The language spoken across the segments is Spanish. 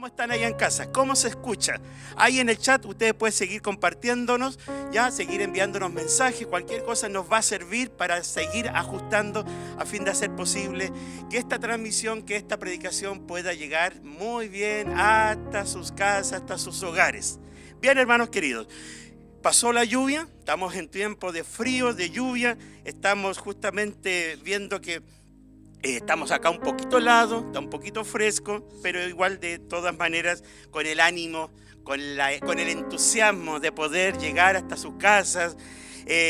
¿Cómo están allá en casa? ¿Cómo se escucha? Ahí en el chat ustedes pueden seguir compartiéndonos, ya seguir enviándonos mensajes, cualquier cosa nos va a servir para seguir ajustando a fin de hacer posible que esta transmisión, que esta predicación pueda llegar muy bien hasta sus casas, hasta sus hogares. Bien, hermanos queridos, pasó la lluvia, estamos en tiempo de frío, de lluvia, estamos justamente viendo que estamos acá un poquito helado, está un poquito fresco, pero igual de todas maneras con el ánimo, con el entusiasmo de poder llegar hasta sus casas,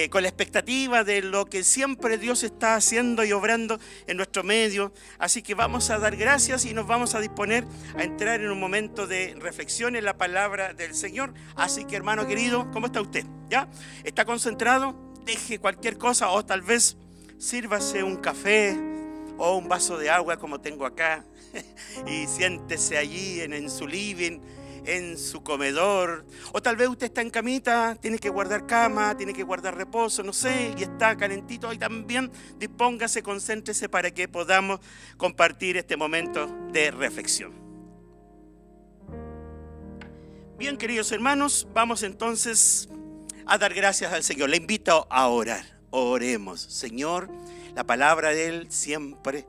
con la expectativa de lo que siempre Dios está haciendo y obrando en nuestro medio. Así que vamos a dar gracias y nos vamos a disponer a entrar en un momento de reflexión en la palabra del Señor. Así que, hermano querido, ¿cómo está usted? ¿Ya? ¿Está concentrado? Deje cualquier cosa o tal vez sírvase un café o un vaso de agua como tengo acá y siéntese allí en su living, en su comedor, o tal vez usted está en camita, tiene que guardar cama, tiene que guardar reposo, no sé, y está calentito, y también dispóngase, concéntrese para que podamos compartir este momento de reflexión. Bien, queridos hermanos, vamos entonces a dar gracias al Señor. Le invito a orar. Oremos. Señor, la palabra de Él siempre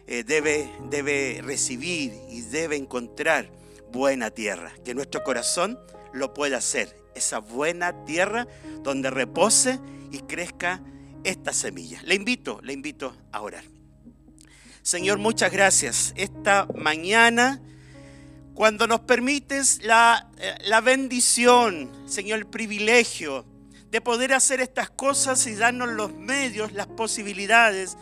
debe recibir y debe encontrar buena tierra, que nuestro corazón lo pueda hacer, esa buena tierra donde repose y crezca esta semilla. Le invito a orar. Señor, muchas gracias esta mañana, cuando nos permites la bendición, Señor, el privilegio de poder hacer estas cosas y darnos los medios, las posibilidades,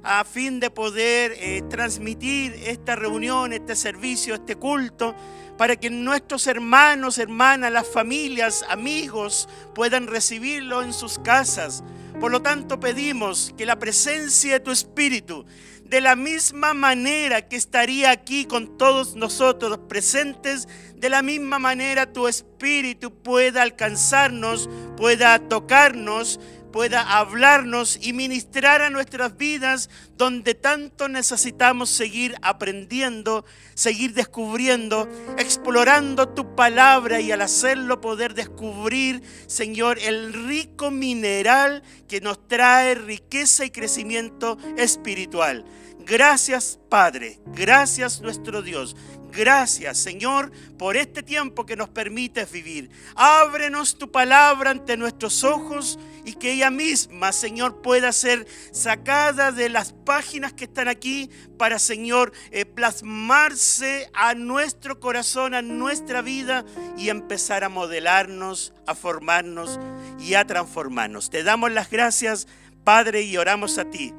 a fin de poder transmitir esta reunión, este servicio, este culto, para que nuestros hermanos, hermanas, las familias, amigos puedan recibirlo en sus casas. Por lo tanto, pedimos que la presencia de tu Espíritu, de la misma manera que estaría aquí con todos nosotros presentes, de la misma manera tu Espíritu pueda alcanzarnos, pueda tocarnos, pueda hablarnos y ministrar a nuestras vidas, donde tanto necesitamos seguir aprendiendo, seguir descubriendo, explorando tu palabra, y al hacerlo poder descubrir, Señor, el rico mineral que nos trae riqueza y crecimiento espiritual. Gracias, Padre, gracias nuestro Dios. Gracias, Señor, por este tiempo que nos permites vivir. Ábrenos tu palabra ante nuestros ojos y que ella misma, Señor, pueda ser sacada de las páginas que están aquí para, Señor, plasmarse a nuestro corazón, a nuestra vida, y empezar a modelarnos, a formarnos y a transformarnos. Te damos las gracias, Padre, y oramos a ti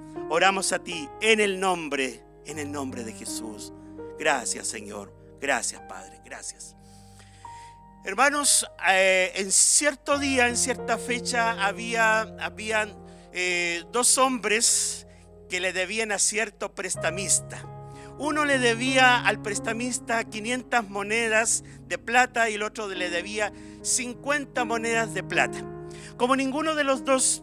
en el nombre de Jesús. Gracias, Señor. Gracias, Padre. Gracias. Hermanos, en cierto día, en cierta fecha, habían dos hombres que le debían a cierto prestamista. Uno le debía al prestamista 500 monedas de plata y el otro le debía 50 monedas de plata. Como ninguno de los dos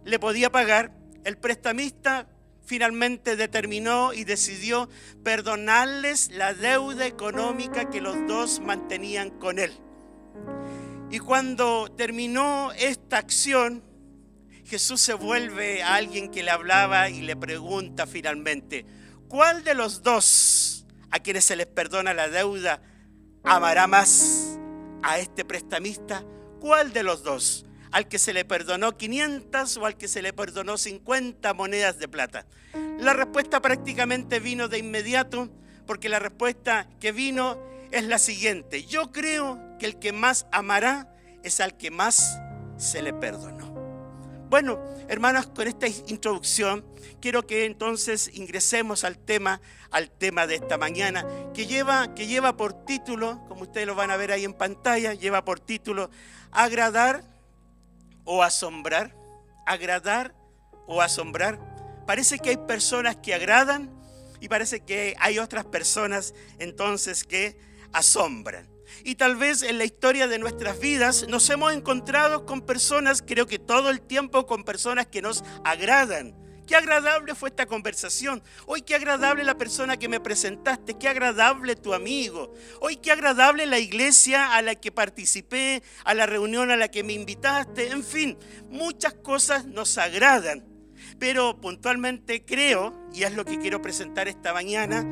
le podía pagar, el prestamista finalmente determinó y decidió perdonarles la deuda económica que los dos mantenían con él. Y cuando terminó esta acción, Jesús se vuelve a alguien que le hablaba y le pregunta finalmente: ¿cuál de los dos a quienes se les perdona la deuda amará más a este prestamista? ¿Cuál de los dos? ¿Al que se le perdonó 500 o al que se le perdonó 50 monedas de plata? La respuesta prácticamente vino de inmediato, porque la respuesta que vino es la siguiente: yo creo que el que más amará es al que más se le perdonó. Bueno, hermanos, con esta introducción quiero que entonces ingresemos al tema de esta mañana, que lleva por título, como ustedes lo van a ver ahí en pantalla, lleva por título agradar o asombrar. Agradar o asombrar. Parece que hay personas que agradan y parece que hay otras personas entonces que asombran. Y tal vez en la historia de nuestras vidas nos hemos encontrado con personas, creo que todo el tiempo, con personas que nos agradan, qué agradable fue esta conversación. Hoy qué agradable la persona que me presentaste, qué agradable tu amigo. Hoy qué agradable la iglesia a la que participé, a la reunión a la que me invitaste. En fin, muchas cosas nos agradan. Pero puntualmente creo, y es lo que quiero presentar esta mañana,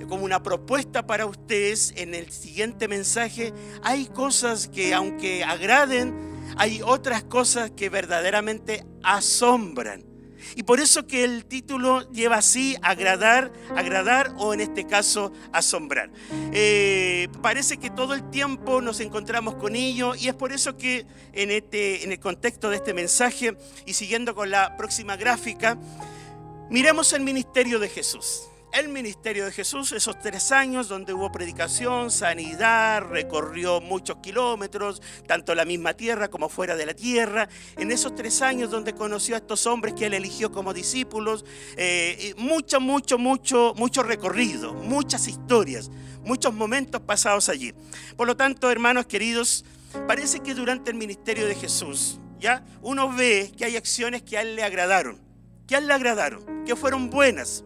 como una propuesta para ustedes en el siguiente mensaje, hay cosas que aunque agraden, hay otras cosas que verdaderamente asombran. Y por eso que el título lleva así, agradar o en este caso asombrar. Parece que todo el tiempo nos encontramos con ello y es por eso que en el contexto de este mensaje y siguiendo con la próxima gráfica, miremos el ministerio de Jesús. El ministerio de Jesús, esos 3 años donde hubo predicación, sanidad, recorrió muchos kilómetros, tanto la misma tierra como fuera de la tierra. En esos 3 años donde conoció a estos hombres que él eligió como discípulos, mucho recorrido, muchas historias, muchos momentos pasados allí. Por lo tanto, hermanos queridos, parece que durante el ministerio de Jesús, ¿ya? Uno ve que hay acciones que a él le agradaron, que fueron buenas,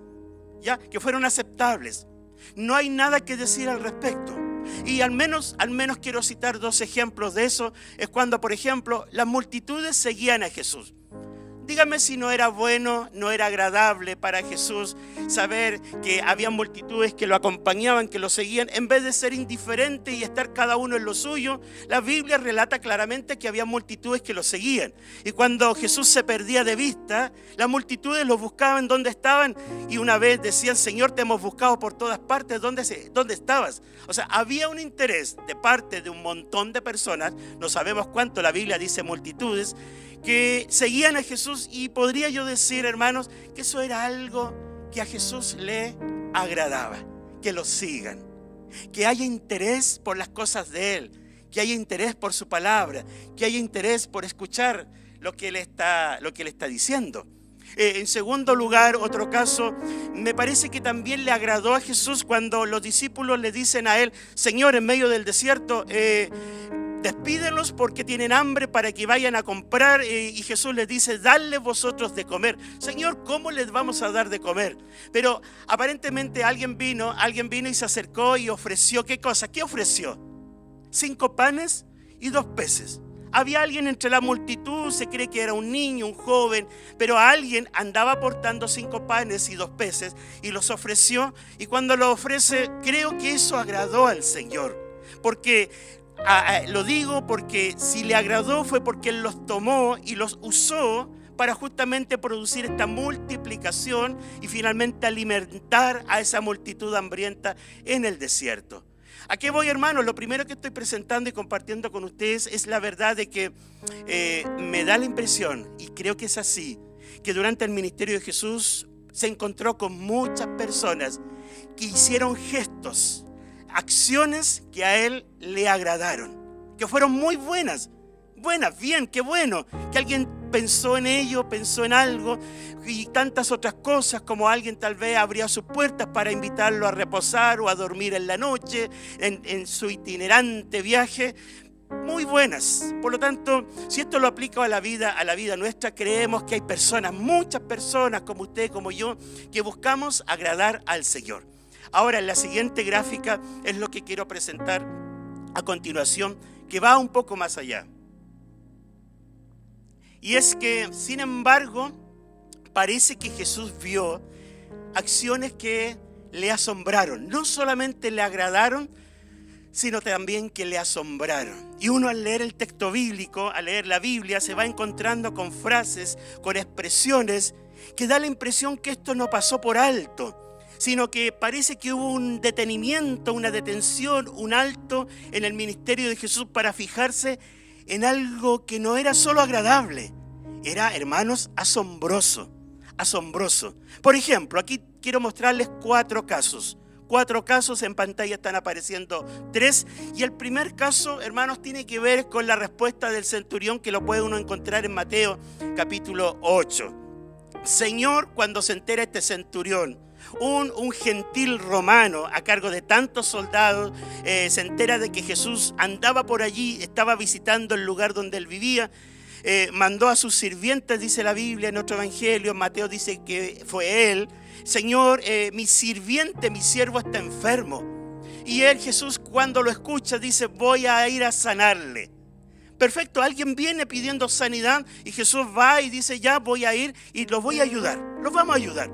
¿ya? Que fueron aceptables. No hay nada que decir al respecto. Y al menos quiero citar 2 ejemplos de eso. Es cuando, por ejemplo, las multitudes seguían a Jesús. Dígame si no era bueno, no era agradable para Jesús saber que había multitudes que lo acompañaban, que lo seguían, en vez de ser indiferente y estar cada uno en lo suyo. La Biblia relata claramente que había multitudes que lo seguían. Y cuando Jesús se perdía de vista, las multitudes lo buscaban donde estaban y una vez decían: Señor, te hemos buscado por todas partes, ¿dónde estabas? O sea, había un interés de parte de un montón de personas, no sabemos cuánto, la Biblia dice multitudes, que seguían a Jesús, y podría yo decir, hermanos, que eso era algo que a Jesús le agradaba, que lo sigan, que haya interés por las cosas de Él, que haya interés por su palabra, que haya interés por escuchar lo que Él está diciendo. En segundo lugar, otro caso, me parece que también le agradó a Jesús cuando los discípulos le dicen a Él: Señor, en medio del desierto, despídenlos porque tienen hambre para que vayan a comprar. Y Jesús les dice: dadle vosotros de comer. Señor, ¿cómo les vamos a dar de comer? Pero aparentemente alguien vino y se acercó y ofreció, ¿qué cosa? ¿Qué ofreció? 5 panes y 2 peces. Había alguien entre la multitud, se cree que era un niño, un joven, pero alguien andaba aportando 5 panes y 2 peces y los ofreció. Y cuando lo ofrece, creo que eso agradó al Señor. Porque lo digo porque si le agradó fue porque Él los tomó y los usó para justamente producir esta multiplicación y finalmente alimentar a esa multitud hambrienta en el desierto. ¿A qué voy, hermanos? Lo primero que estoy presentando y compartiendo con ustedes es la verdad de que me da la impresión, y creo que es así, que durante el ministerio de Jesús se encontró con muchas personas que hicieron gestos, acciones que a Él le agradaron, que fueron muy buenas, bien, qué bueno, que alguien pensó en ello, pensó en algo, y tantas otras cosas, como alguien tal vez abrió sus puertas para invitarlo a reposar o a dormir en la noche, en su itinerante viaje, muy buenas. Por lo tanto, si esto lo aplico a la vida nuestra, creemos que hay personas, muchas personas como usted, como yo, que buscamos agradar al Señor. Ahora, en la siguiente gráfica es lo que quiero presentar a continuación, que va un poco más allá. Y es que, sin embargo, parece que Jesús vio acciones que le asombraron. No solamente le agradaron, sino también que le asombraron. Y uno al leer el texto bíblico, al leer la Biblia, se va encontrando con frases, con expresiones que da la impresión que esto no pasó por alto, sino que parece que hubo un detenimiento, una detención, un alto en el ministerio de Jesús para fijarse en algo que no era solo agradable, era, hermanos, asombroso. Por ejemplo, aquí quiero mostrarles 4 casos. 4 casos, en pantalla están apareciendo 3. Y el primer caso, hermanos, tiene que ver con la respuesta del centurión, que lo puede uno encontrar en Mateo capítulo 8. Señor, cuando se entera este centurión, un gentil romano a cargo de tantos soldados, se entera de que Jesús andaba por allí, estaba visitando el lugar donde él vivía. mandó a sus sirvientes, dice la Biblia en otro evangelio, Mateo dice que fue él. Señor, mi sirviente, mi siervo está enfermo. Y él, Jesús, cuando lo escucha, dice, voy a ir a sanarle. Perfecto, alguien viene pidiendo sanidad y Jesús va y dice, ya voy a ir y los voy a ayudar, los vamos a ayudar.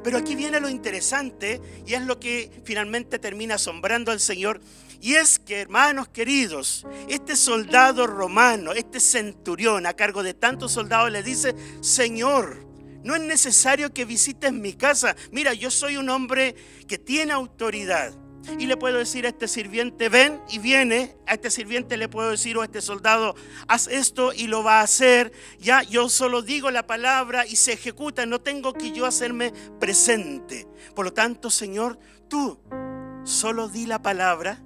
Pero aquí viene lo interesante y es lo que finalmente termina asombrando al Señor. Y es que, hermanos queridos, este soldado romano, este centurión a cargo de tantos soldados le dice, Señor, no es necesario que visites mi casa. Mira, yo soy un hombre que tiene autoridad. Y le puedo decir a este sirviente, ven, y viene. A este sirviente le puedo decir, o a este soldado, haz esto y lo va a hacer. Ya, yo solo digo la palabra y se ejecuta. No tengo que yo hacerme presente. Por lo tanto, Señor, tú solo di la palabra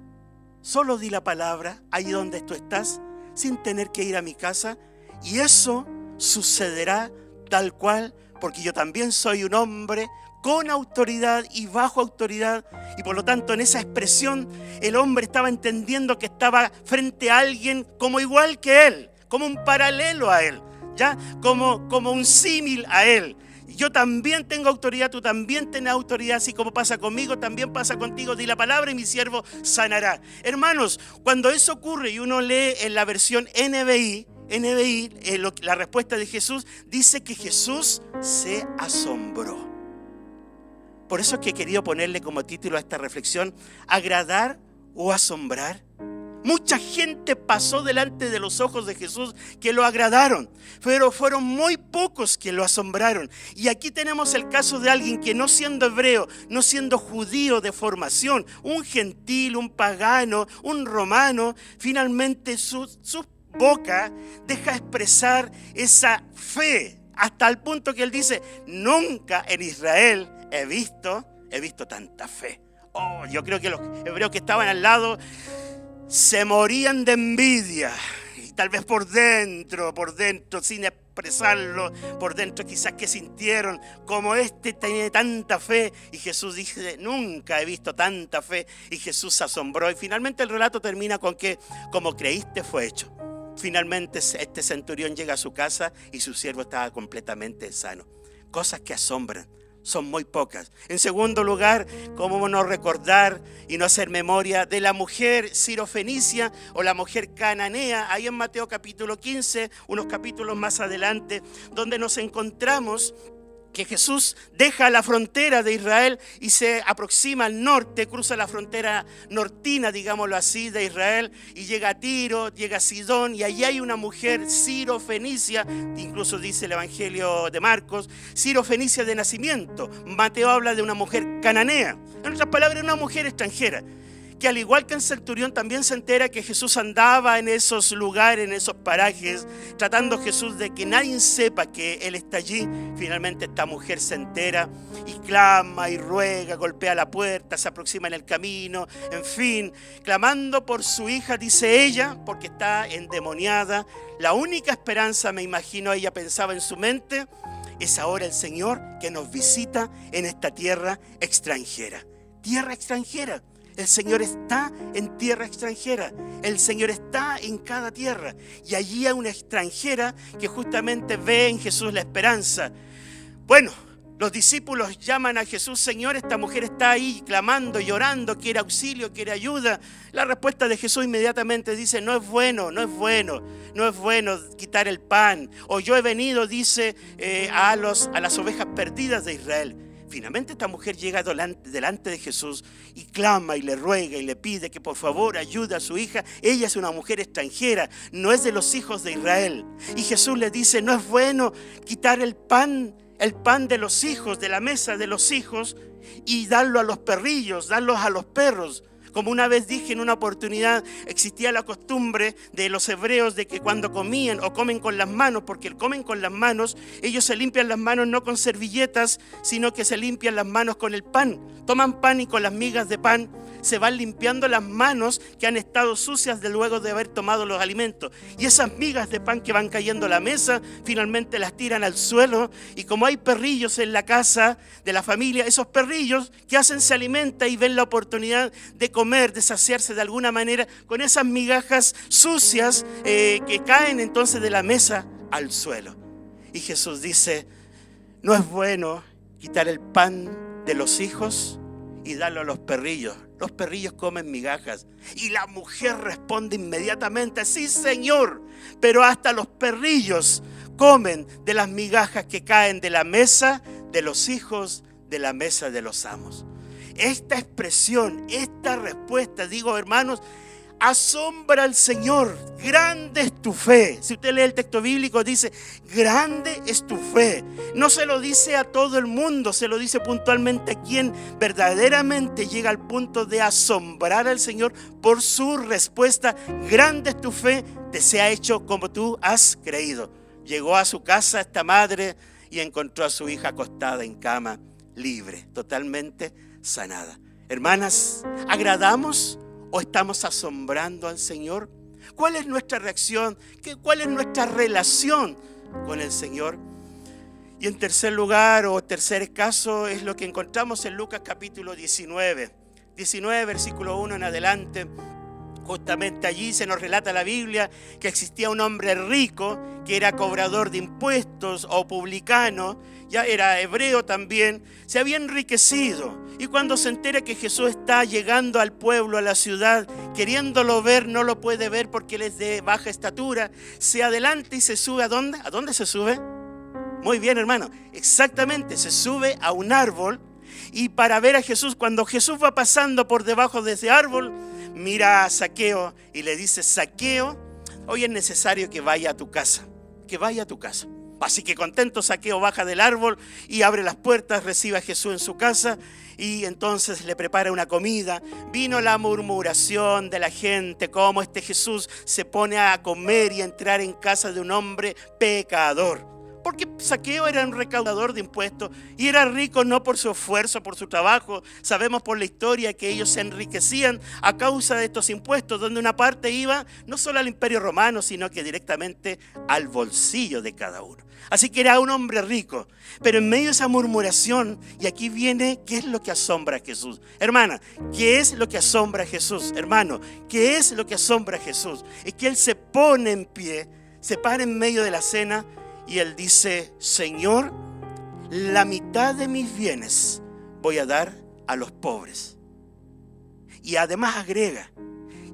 ahí donde tú estás, sin tener que ir a mi casa. Y eso sucederá tal cual, porque yo también soy un hombre con autoridad y bajo autoridad, y por lo tanto en esa expresión el hombre estaba entendiendo que estaba frente a alguien como igual que él, como un paralelo a él, ¿ya? Como un símil a él. Yo también tengo autoridad, tú también tienes autoridad, así como pasa conmigo, también pasa contigo, di la palabra y mi siervo sanará. Hermanos, cuando eso ocurre y uno lee en la versión NBI, la respuesta de Jesús dice que Jesús se asombró. Por eso es que he querido ponerle como título a esta reflexión, agradar o asombrar. Mucha gente pasó delante de los ojos de Jesús que lo agradaron, pero fueron muy pocos que lo asombraron. Y aquí tenemos el caso de alguien que no siendo hebreo, no siendo judío de formación, un gentil, un pagano, un romano, finalmente su boca deja expresar esa fe, hasta el punto que él dice, nunca en Israel he visto tanta fe. Oh, yo creo que los hebreos que estaban al lado se morían de envidia. Y tal vez por dentro, sin expresarlo, por dentro quizás que sintieron como este tiene tanta fe. Y Jesús dice, nunca he visto tanta fe. Y Jesús se asombró. Y finalmente el relato termina con que, como creíste fue hecho. Finalmente este centurión llega a su casa y su siervo estaba completamente sano. Cosas que asombran. Son muy pocas. En segundo lugar, ¿cómo no recordar y no hacer memoria de la mujer sirofenicia o la mujer cananea? Ahí en Mateo capítulo 15, unos capítulos más adelante, donde nos encontramos que Jesús deja la frontera de Israel y se aproxima al norte, cruza la frontera nortina, digámoslo así, de Israel, y llega a Tiro, llega a Sidón, y allí hay una mujer sirofenicia, incluso dice el Evangelio de Marcos, sirofenicia de nacimiento. Mateo habla de una mujer cananea, en otras palabras, una mujer extranjera, que al igual que el centurión también se entera que Jesús andaba en esos lugares, en esos parajes, tratando Jesús de que nadie sepa que Él está allí. Finalmente esta mujer se entera y clama y ruega, golpea la puerta, se aproxima en el camino, en fin, clamando por su hija, dice ella, porque está endemoniada. La única esperanza, me imagino, ella pensaba en su mente, es ahora el Señor que nos visita en esta tierra extranjera. Tierra extranjera. El Señor está en tierra extranjera. El Señor está en cada tierra. Y allí hay una extranjera que justamente ve en Jesús la esperanza. Bueno, los discípulos llaman a Jesús, Señor, esta mujer está ahí clamando, llorando, quiere auxilio, quiere ayuda. La respuesta de Jesús inmediatamente dice, no es bueno quitar el pan. O yo he venido, dice, a las ovejas perdidas de Israel. Finalmente esta mujer llega delante de Jesús y clama y le ruega y le pide que por favor ayude a su hija. Ella es una mujer extranjera, no es de los hijos de Israel. Y Jesús le dice, no es bueno quitar el pan de los hijos, de la mesa de los hijos, y darlo a los perrillos, darlos a los perros. Como una vez dije en una oportunidad, existía la costumbre de los hebreos de que cuando comían o comen con las manos, porque comen con las manos, ellos se limpian las manos no con servilletas, sino que se limpian las manos con el pan. Toman pan y con las migas de pan se van limpiando las manos que han estado sucias de luego de haber tomado los alimentos. Y esas migas de pan que van cayendo a la mesa, finalmente las tiran al suelo. Y como hay perrillos en la casa de la familia, esos perrillos que hacen se alimentan y ven la oportunidad de comer comer, de saciarse de alguna manera con esas migajas sucias que caen entonces de la mesa al suelo. Y Jesús dice, no es bueno quitar el pan de los hijos y darlo a los perrillos. Los perrillos comen migajas. Y la mujer responde inmediatamente, sí, Señor, pero hasta los perrillos comen de las migajas que caen de la mesa de los hijos, de la mesa de los amos. Esta expresión, esta respuesta, digo, hermanos, asombra al Señor. Grande es tu fe. Si usted lee el texto bíblico, dice, grande es tu fe. No se lo dice a todo el mundo, se lo dice puntualmente a quien verdaderamente llega al punto de asombrar al Señor por su respuesta. Grande es tu fe, te sea hecho como tú has creído. Llegó a su casa esta madre y encontró a su hija acostada en cama, libre, totalmente sanada. Hermanas, ¿agradamos o estamos asombrando al Señor? ¿Cuál es nuestra reacción? ¿Cuál es nuestra relación con el Señor? Y en tercer lugar, o tercer caso, es lo que encontramos en Lucas capítulo 19, versículo 1 en adelante. Justamente allí se nos relata la Biblia que existía un hombre rico que era cobrador de impuestos o publicano, ya era hebreo también, se había enriquecido. Y cuando se entera que Jesús está llegando al pueblo, a la ciudad, queriéndolo ver, no lo puede ver porque él es de baja estatura, se adelanta y se sube. ¿A dónde? ¿A dónde se sube? Muy bien, hermano, exactamente, se sube a un árbol. Y para ver a Jesús, cuando Jesús va pasando por debajo de ese árbol, mira a Zaqueo y le dice, Zaqueo, hoy es necesario que vaya a tu casa, que vaya a tu casa. Así que contento, Zaqueo baja del árbol y abre las puertas, recibe a Jesús en su casa y entonces le prepara una comida. Vino la murmuración de la gente, cómo este Jesús se pone a comer y a entrar en casa de un hombre pecador. Porque Zaqueo era un recaudador de impuestos y era rico no por su esfuerzo, por su trabajo. Sabemos por la historia que ellos se enriquecían a causa de estos impuestos, donde una parte iba no solo al Imperio Romano, sino que directamente al bolsillo de cada uno. Así que era un hombre rico, pero en medio de esa murmuración, y aquí viene, ¿qué es lo que asombra a Jesús? Hermana, ¿qué es lo que asombra a Jesús? Hermano, ¿qué es lo que asombra a Jesús? Es que Él se pone en pie, se para en medio de la cena, y Él dice, Señor, la mitad de mis bienes voy a dar a los pobres. Y además agrega,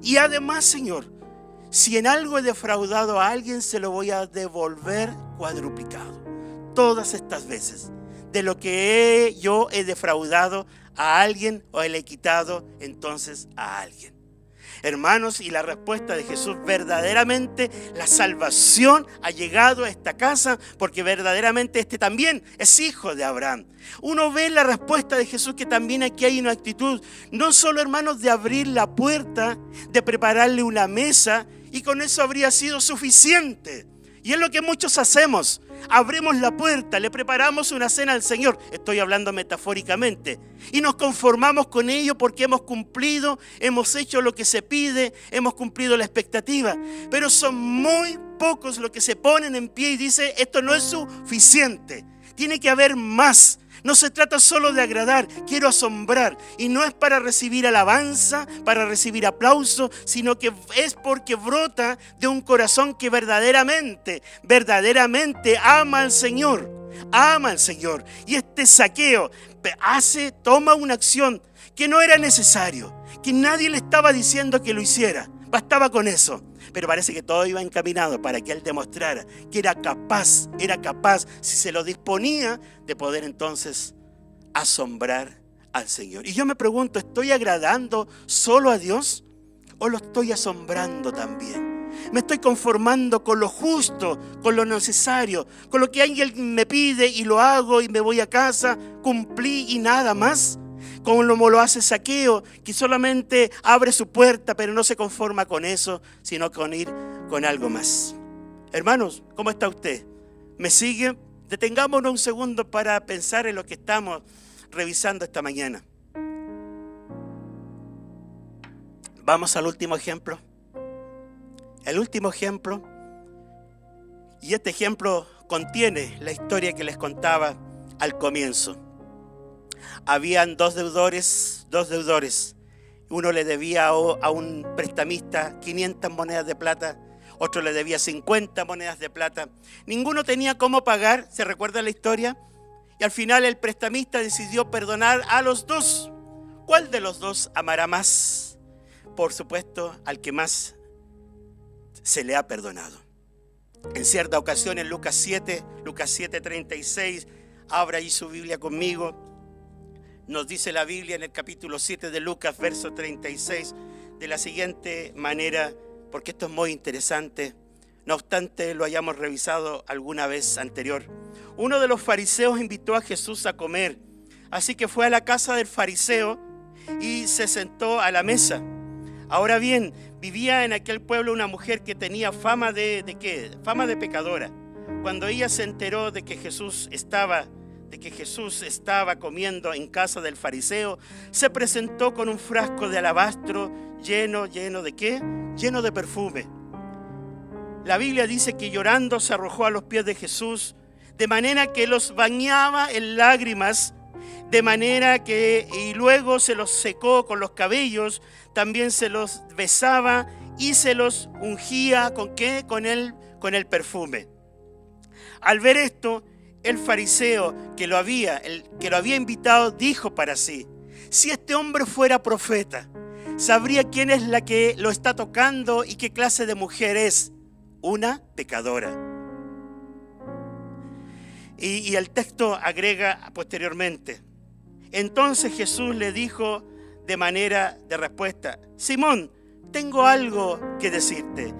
y además, Señor, si en algo he defraudado a alguien, se lo voy a devolver cuadruplicado. Todas estas veces, de lo que yo he defraudado a alguien o le he quitado entonces a alguien. Hermanos, y la respuesta de Jesús, verdaderamente la salvación ha llegado a esta casa porque verdaderamente este también es hijo de Abraham. Uno ve la respuesta de Jesús que también aquí hay una actitud, no solo, hermanos, de abrir la puerta, de prepararle una mesa y con eso habría sido suficiente. Y es lo que muchos hacemos. Abrimos la puerta, le preparamos una cena al Señor, estoy hablando metafóricamente, y nos conformamos con ello porque hemos cumplido, hemos hecho lo que se pide, hemos cumplido la expectativa. Pero son muy pocos los que se ponen en pie y dicen, esto no es suficiente, tiene que haber más. No se trata solo de agradar, quiero asombrar. Y no es para recibir alabanza, para recibir aplauso, sino que es porque brota de un corazón que verdaderamente ama al Señor. Ama al Señor. Y este Zaqueo toma una acción que no era necesario, que nadie le estaba diciendo que lo hiciera. Bastaba con eso. Pero parece que todo iba encaminado para que él demostrara que era capaz, si se lo disponía, de poder entonces asombrar al Señor. Y yo me pregunto, ¿estoy agradando solo a Dios o lo estoy asombrando también? ¿Me estoy conformando con lo justo, con lo necesario, con lo que alguien me pide y lo hago y me voy a casa, cumplí y nada más? Como lo hace Zaqueo, que solamente abre su puerta, pero no se conforma con eso, sino con ir con algo más. Hermanos, ¿cómo está usted? ¿Me sigue? Detengámonos un segundo para pensar en lo que estamos revisando esta mañana. Vamos al último ejemplo. El último ejemplo. Y este ejemplo contiene la historia que les contaba al comienzo. Habían dos deudores. Uno le debía a un prestamista 500 monedas de plata, otro le debía 50 monedas de plata. Ninguno tenía cómo pagar, ¿se recuerda la historia? Y al final el prestamista decidió perdonar a los dos. ¿Cuál de los dos amará más? Por supuesto, al que más se le ha perdonado. En cierta ocasión en Lucas 7:36, abra ahí su Biblia conmigo. Nos dice la Biblia en el capítulo 7 de Lucas, verso 36, de la siguiente manera, porque esto es muy interesante, no obstante lo hayamos revisado alguna vez anterior. Uno de los fariseos invitó a Jesús a comer, así que fue a la casa del fariseo y se sentó a la mesa. Ahora bien, vivía en aquel pueblo una mujer que tenía fama ¿de qué? Fama de pecadora. Cuando ella se enteró de que Jesús estaba comiendo en casa del fariseo, se presentó con un frasco de alabastro lleno ¿de qué? Lleno de perfume. La Biblia dice que llorando se arrojó a los pies de Jesús, de manera que los bañaba en lágrimas, y luego se los secó con los cabellos, también se los besaba y se los ungía ¿con qué? Con el perfume. Al ver esto, el fariseo que lo había invitado dijo para sí: si este hombre fuera profeta, sabría quién es la que lo está tocando y qué clase de mujer es, una pecadora. Y el texto agrega posteriormente: entonces Jesús le dijo de manera de respuesta: Simón, tengo algo que decirte.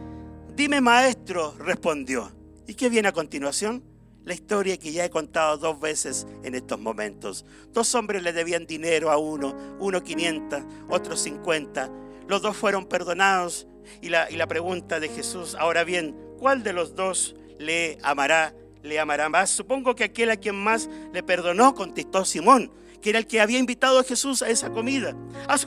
Dime, maestro, respondió. ¿Y qué viene a continuación? La historia que ya he contado 2 veces en estos momentos. 2 hombres le debían dinero a uno 500, otro 50. Los 2 fueron perdonados y la pregunta de Jesús: ahora bien, ¿cuál de los 2 le amará más? Supongo que aquel a quien más le perdonó, contestó Simón, que era el que había invitado a Jesús a esa comida. Has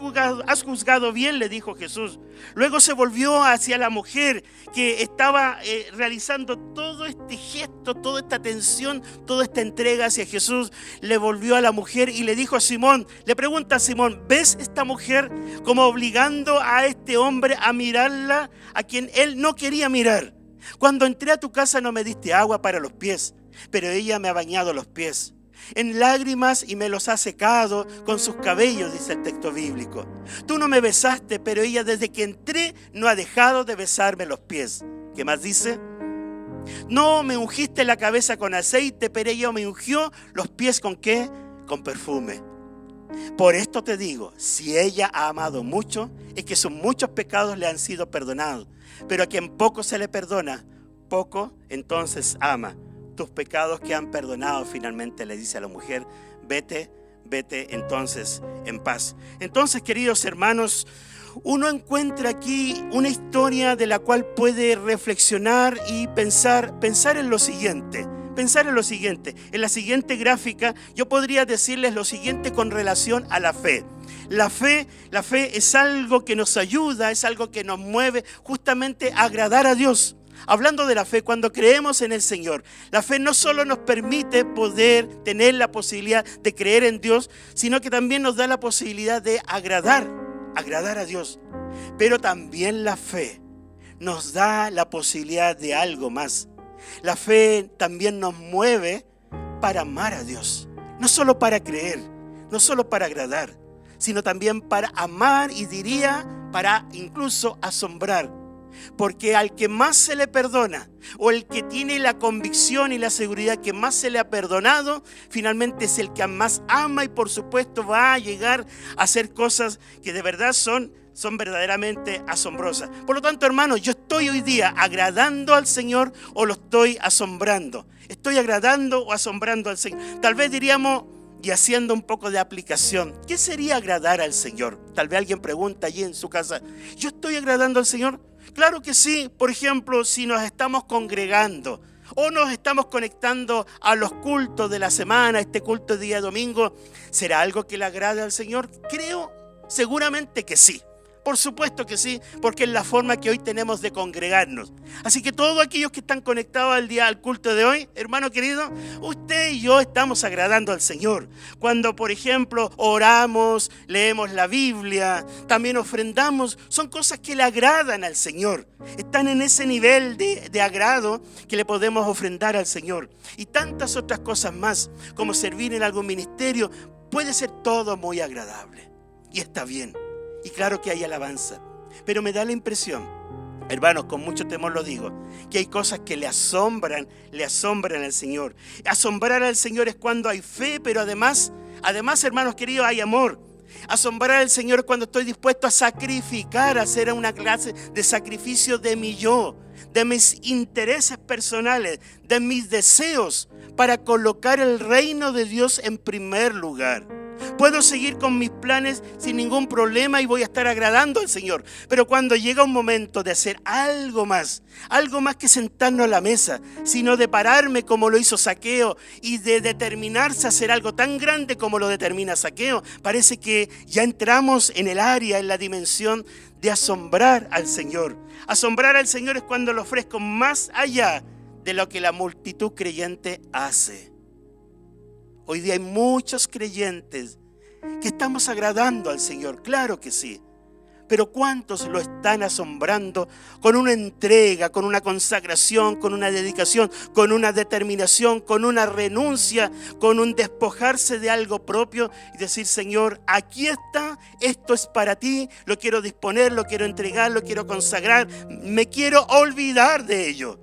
juzgado bien, le dijo Jesús. Luego se volvió hacia la mujer que estaba realizando todo este gesto, toda esta atención, toda esta entrega hacia Jesús. Le volvió a la mujer y le dijo a Simón, le pregunta a Simón: ¿ves esta mujer como obligando a este hombre a mirarla a quien él no quería mirar? Cuando entré a tu casa no me diste agua para los pies, pero ella me ha bañado los pies en lágrimas y me los ha secado con sus cabellos, dice el texto bíblico. Tú no me besaste, pero ella desde que entré no ha dejado de besarme los pies. ¿Qué más dice? No me ungiste la cabeza con aceite, pero ella me ungió los pies ¿con qué? Con perfume. Por esto te digo, si ella ha amado mucho, es que sus muchos pecados le han sido perdonados. Pero a quien poco se le perdona, poco entonces ama. Tus pecados que han perdonado, finalmente le dice a la mujer: vete entonces en paz. Entonces, queridos hermanos, uno encuentra aquí una historia de la cual puede reflexionar y pensar en lo siguiente. En la siguiente gráfica yo podría decirles lo siguiente con relación a la fe. La fe es algo que nos ayuda, es algo que nos mueve justamente a agradar a Dios. Hablando de la fe, cuando creemos en el Señor, la fe no solo nos permite poder tener la posibilidad de creer en Dios, sino que también nos da la posibilidad de agradar a Dios. Pero también la fe nos da la posibilidad de algo más. La fe también nos mueve para amar a Dios, no solo para creer, no solo para agradar, sino también para amar y diría para incluso asombrar. Porque al que más se le perdona, o el que tiene la convicción y la seguridad que más se le ha perdonado, finalmente es el que más ama y por supuesto va a llegar a hacer cosas que de verdad son verdaderamente asombrosas. Por lo tanto, hermanos, yo estoy hoy día agradando al Señor o lo estoy asombrando. Estoy agradando o asombrando al Señor. Tal vez diríamos, y haciendo un poco de aplicación, ¿qué sería agradar al Señor? Tal vez alguien pregunta allí en su casa: ¿yo estoy agradando al Señor? Claro que sí. Por ejemplo, si nos estamos congregando o nos estamos conectando a los cultos de la semana, este culto de día domingo, ¿será algo que le agrade al Señor? Creo seguramente que sí. Por supuesto que sí, porque es la forma que hoy tenemos de congregarnos. Así que todos aquellos que están conectados al culto de hoy, hermano querido, usted y yo estamos agradando al Señor. Cuando, por ejemplo, oramos, leemos la Biblia, también ofrendamos, son cosas que le agradan al Señor. Están en ese nivel de agrado que le podemos ofrendar al Señor. Y tantas otras cosas más, como servir en algún ministerio, puede ser todo muy agradable. Y está bien. Y claro que hay alabanza, pero me da la impresión, hermanos, con mucho temor lo digo, que hay cosas que le asombran al Señor. Asombrar al Señor es cuando hay fe, pero además, hermanos queridos, hay amor. Asombrar al Señor es cuando estoy dispuesto a sacrificar, a hacer una clase de sacrificio de mi yo, de mis intereses personales, de mis deseos, para colocar el reino de Dios en primer lugar. Puedo seguir con mis planes sin ningún problema y voy a estar agradando al Señor. Pero cuando llega un momento de hacer algo más que sentarnos a la mesa, sino de pararme como lo hizo Zaqueo y de determinarse a hacer algo tan grande como lo determina Zaqueo, parece que ya entramos en el área, en la dimensión de asombrar al Señor. Asombrar al Señor es cuando lo ofrezco más allá de lo que la multitud creyente hace. Hoy día hay muchos creyentes que estamos agradando al Señor, claro que sí. Pero ¿cuántos lo están asombrando con una entrega, con una consagración, con una dedicación, con una determinación, con una renuncia, con un despojarse de algo propio y decir, Señor, aquí está, esto es para ti, lo quiero disponer, lo quiero entregar, lo quiero consagrar, me quiero olvidar de ello,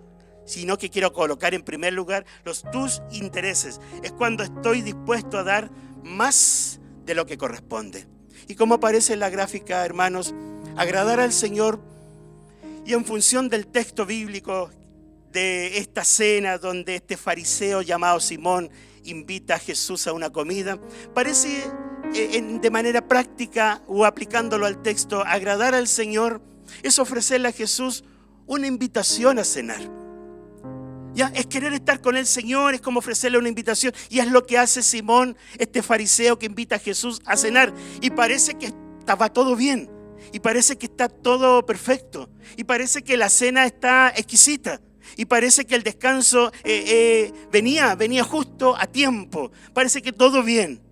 sino que quiero colocar en primer lugar tus intereses. Es cuando estoy dispuesto a dar más de lo que corresponde. Y como aparece en la gráfica, hermanos, agradar al Señor, y en función del texto bíblico de esta cena donde este fariseo llamado Simón invita a Jesús a una comida, parece de manera práctica o aplicándolo al texto, agradar al Señor es ofrecerle a Jesús una invitación a cenar. Ya, es querer estar con el Señor, es como ofrecerle una invitación. Y es lo que hace Simón, este fariseo que invita a Jesús a cenar. Y parece que estaba todo bien. Y parece que está todo perfecto. Y parece que la cena está exquisita. Y parece que el descanso venía justo a tiempo. Parece que todo bien.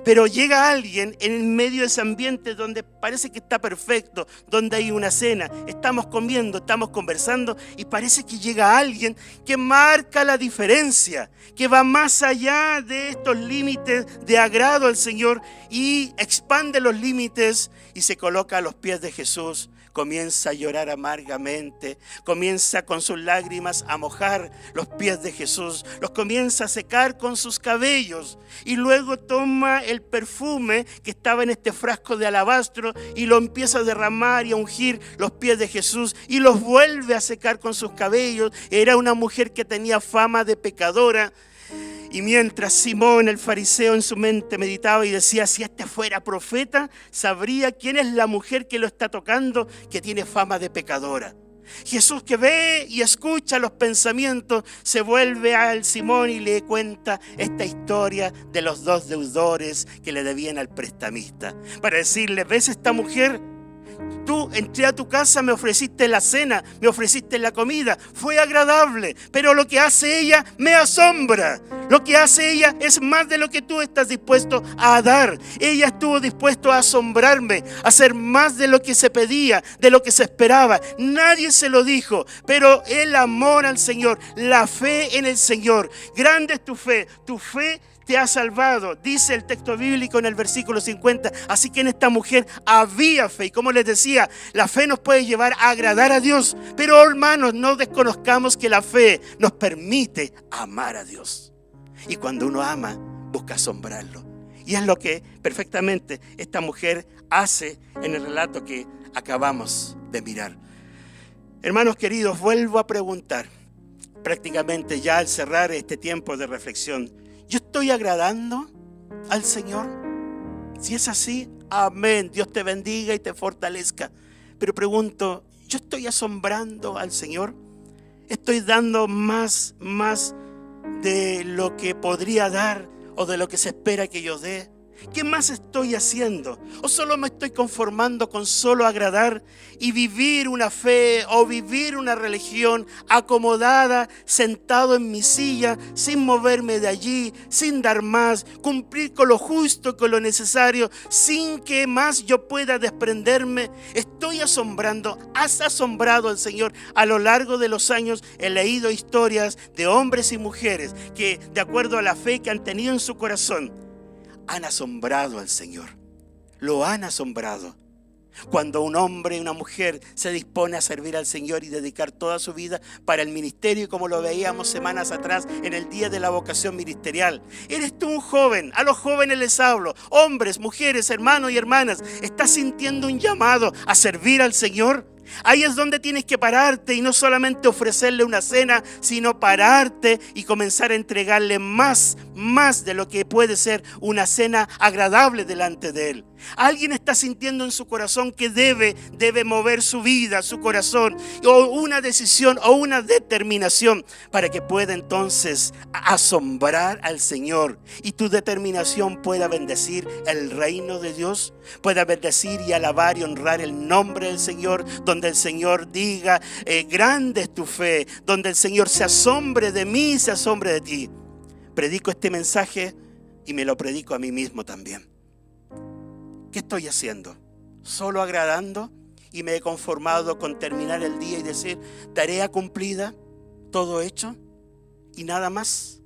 Pero llega alguien en medio de ese ambiente donde parece que está perfecto, donde hay una cena, estamos comiendo, estamos conversando y parece que llega alguien que marca la diferencia, que va más allá de estos límites de agrado al Señor y expande los límites y se coloca a los pies de Jesús. Comienza a llorar amargamente, comienza con sus lágrimas a mojar los pies de Jesús, los comienza a secar con sus cabellos y luego toma el perfume que estaba en este frasco de alabastro y lo empieza a derramar y a ungir los pies de Jesús y los vuelve a secar con sus cabellos. Era una mujer que tenía fama de pecadora. Y mientras Simón el fariseo en su mente meditaba y decía, si este fuera profeta, sabría quién es la mujer que lo está tocando, que tiene fama de pecadora. Jesús, que ve y escucha los pensamientos, se vuelve al Simón y le cuenta esta historia de los dos deudores que le debían al prestamista. Para decirle, ¿ves esta mujer? Tú entré a tu casa, me ofreciste la cena, me ofreciste la comida, fue agradable, pero lo que hace ella me asombra. Lo que hace ella es más de lo que tú estás dispuesto a dar. Ella estuvo dispuesto a asombrarme, a hacer más de lo que se pedía, de lo que se esperaba. Nadie se lo dijo, pero el amor al Señor, la fe en el Señor. Grande es tu fe te ha salvado, dice el texto bíblico en el versículo 50. Así que en esta mujer había fe. Y como les decía, la fe nos puede llevar a agradar a Dios. Pero hermanos, no desconozcamos que la fe nos permite amar a Dios. Y cuando uno ama, busca asombrarlo. Y es lo que perfectamente esta mujer hace en el relato que acabamos de mirar. Hermanos queridos, vuelvo a preguntar, prácticamente ya al cerrar este tiempo de reflexión, ¿yo estoy agradando al Señor? Si es así, amén. Dios te bendiga y te fortalezca. Pero pregunto, ¿yo estoy asombrando al Señor? ¿Estoy dando más de lo que podría dar o de lo que se espera que yo dé? ¿Qué más estoy haciendo? ¿O solo me estoy conformando con solo agradar y vivir una fe o vivir una religión acomodada, sentado en mi silla, sin moverme de allí, sin dar más, cumplir con lo justo, con lo necesario, sin que más yo pueda desprenderme? ¿Has asombrado al Señor? A lo largo de los años he leído historias de hombres y mujeres que, de acuerdo a la fe que han tenido en su corazón, han asombrado al Señor. Lo han asombrado. Cuando un hombre y una mujer se dispone a servir al Señor y dedicar toda su vida para el ministerio, como lo veíamos semanas atrás en el día de la vocación ministerial. ¿Eres tú un joven? A los jóvenes les hablo. Hombres, mujeres, hermanos y hermanas, ¿estás sintiendo un llamado a servir al Señor? Ahí es donde tienes que pararte y no solamente ofrecerle una cena, sino pararte y comenzar a entregarle más de lo que puede ser una cena agradable delante de Él. Alguien está sintiendo en su corazón que debe mover su vida, su corazón, o una decisión o una determinación para que pueda entonces asombrar al Señor y tu determinación pueda bendecir el reino de Dios, pueda bendecir y alabar y honrar el nombre del Señor, donde el Señor diga, grande es tu fe, donde el Señor se asombre de mí, se asombre de ti. Predico este mensaje y me lo predico a mí mismo también. ¿Qué estoy haciendo? ¿Solo agradando? Y me he conformado con terminar el día y decir, tarea cumplida, todo hecho y nada más.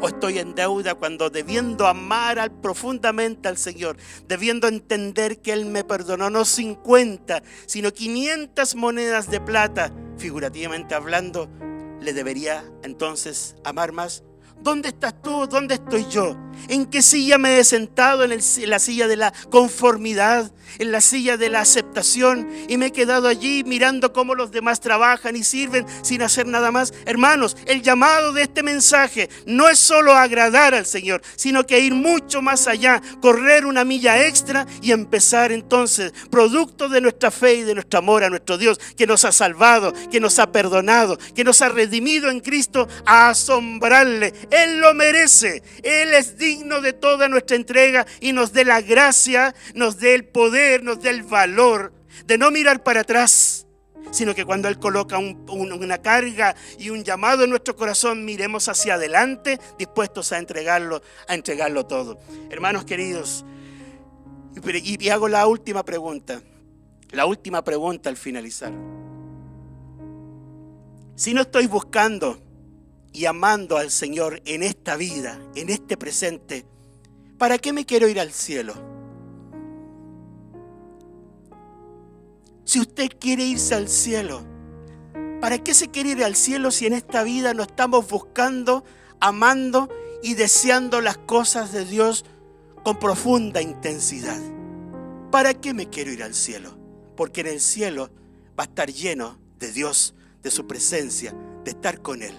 ¿O estoy en deuda cuando, debiendo amar profundamente al Señor, debiendo entender que Él me perdonó no 50, sino 500 monedas de plata, figurativamente hablando, le debería entonces amar más? ¿Dónde estás tú? ¿Dónde estoy yo? ¿En qué silla me he sentado? En la silla de la conformidad, en la silla de la aceptación, y me he quedado allí mirando cómo los demás trabajan y sirven sin hacer nada más. Hermanos, el llamado de este mensaje no es solo agradar al Señor, sino que ir mucho más allá, correr una milla extra y empezar entonces, producto de nuestra fe y de nuestro amor a nuestro Dios, que nos ha salvado, que nos ha perdonado, que nos ha redimido en Cristo, a asombrarle. Él lo merece. Él es digno de toda nuestra entrega y nos dé la gracia, nos dé el poder, nos dé el valor de no mirar para atrás, sino que cuando Él coloca una carga y un llamado en nuestro corazón, miremos hacia adelante, dispuestos a entregarlo todo. Hermanos queridos, y hago la última pregunta al finalizar. Si no estoy buscando y amando al Señor en esta vida, en este presente, ¿para qué me quiero ir al cielo? Si usted quiere irse al cielo, ¿para qué se quiere ir al cielo si en esta vida no estamos buscando, amando y deseando las cosas de Dios con profunda intensidad? ¿Para qué me quiero ir al cielo? Porque en el cielo va a estar lleno de Dios, de su presencia, de estar con Él.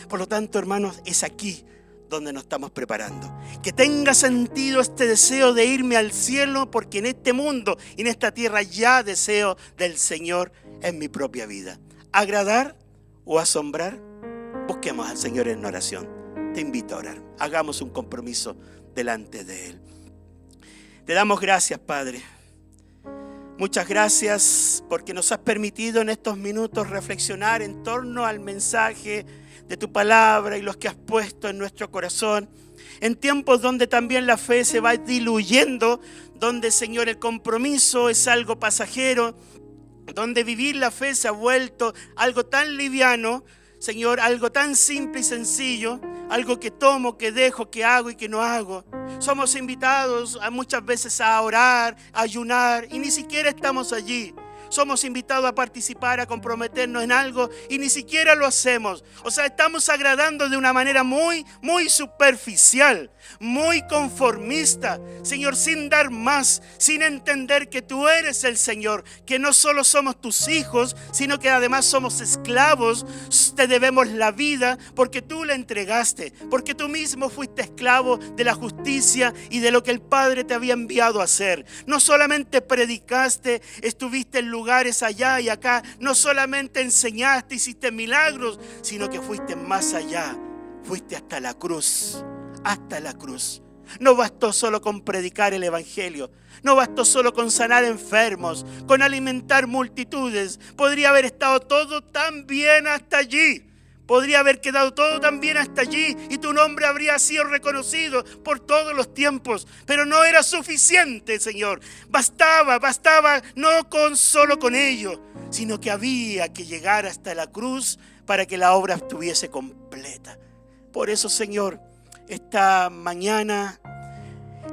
Por lo tanto, hermanos, es aquí donde nos estamos preparando. Que tenga sentido este deseo de irme al cielo, porque en este mundo y en esta tierra ya deseo del Señor en mi propia vida. ¿Agradar o asombrar? Busquemos al Señor en oración. Te invito a orar. Hagamos un compromiso delante de Él. Te damos gracias, Padre. Muchas gracias porque nos has permitido en estos minutos reflexionar en torno al mensaje de tu palabra y los que has puesto en nuestro corazón. En tiempos donde también la fe se va diluyendo, donde, Señor, el compromiso es algo pasajero, donde vivir la fe se ha vuelto algo tan liviano, Señor, algo tan simple y sencillo, algo que tomo, que dejo, que hago y que no hago. Somos invitados muchas veces a orar, a ayunar y ni siquiera estamos allí. Somos invitados a participar, a comprometernos en algo y ni siquiera lo hacemos. O sea, estamos agradando de una manera muy superficial, muy conformista, Señor, sin dar más, sin entender que tú eres el Señor, que no solo somos tus hijos, sino que además somos esclavos. Te debemos la vida porque tú la entregaste, porque tú mismo fuiste esclavo de la justicia y de lo que el Padre te había enviado a hacer. No solamente predicaste, estuviste en lugares allá y acá, no solamente enseñaste, hiciste milagros, sino que fuiste más allá, fuiste hasta la cruz, No bastó solo con predicar el evangelio. No bastó solo con sanar enfermos, con alimentar multitudes. Podría haber estado todo tan bien hasta allí. Podría haber quedado todo tan bien hasta allí y tu nombre habría sido reconocido por todos los tiempos. Pero no era suficiente, Señor. Bastaba no solo con ello, sino que había que llegar hasta la cruz para que la obra estuviese completa. Por eso, Señor, esta mañana,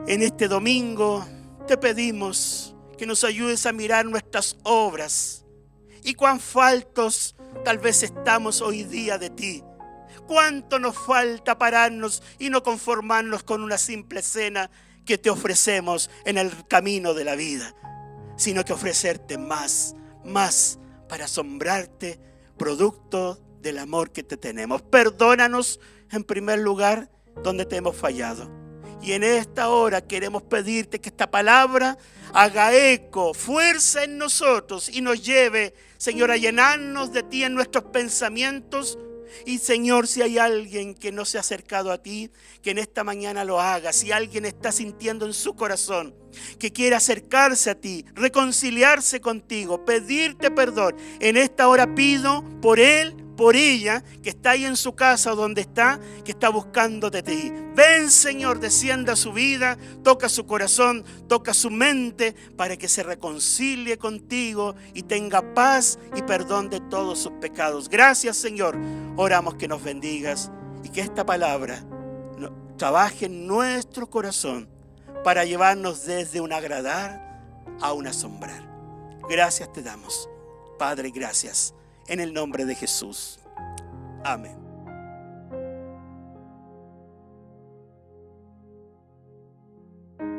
en este domingo, te pedimos que nos ayudes a mirar nuestras obras y cuán faltos tal vez estamos hoy día de ti. Cuánto nos falta pararnos y no conformarnos con una simple cena que te ofrecemos en el camino de la vida, sino que ofrecerte más para asombrarte, producto del amor que te tenemos. Perdónanos en primer lugar donde te hemos fallado. Y en esta hora queremos pedirte que esta palabra haga eco, fuerza en nosotros y nos lleve, Señor, a llenarnos de ti en nuestros pensamientos. Y Señor, si hay alguien que no se ha acercado a ti, que en esta mañana lo haga. Si alguien está sintiendo en su corazón que quiere acercarse a ti, reconciliarse contigo, pedirte perdón, en esta hora pido por él, por ella, que está ahí en su casa o donde está, que está buscando de ti. Ven, Señor, descienda a su vida, toca su corazón, toca su mente, para que se reconcilie contigo y tenga paz y perdón de todos sus pecados. Gracias, Señor. Oramos que nos bendigas y que esta palabra trabaje en nuestro corazón para llevarnos desde un agradar a un asombrar. Gracias te damos, Padre, gracias. En el nombre de Jesús. Amén.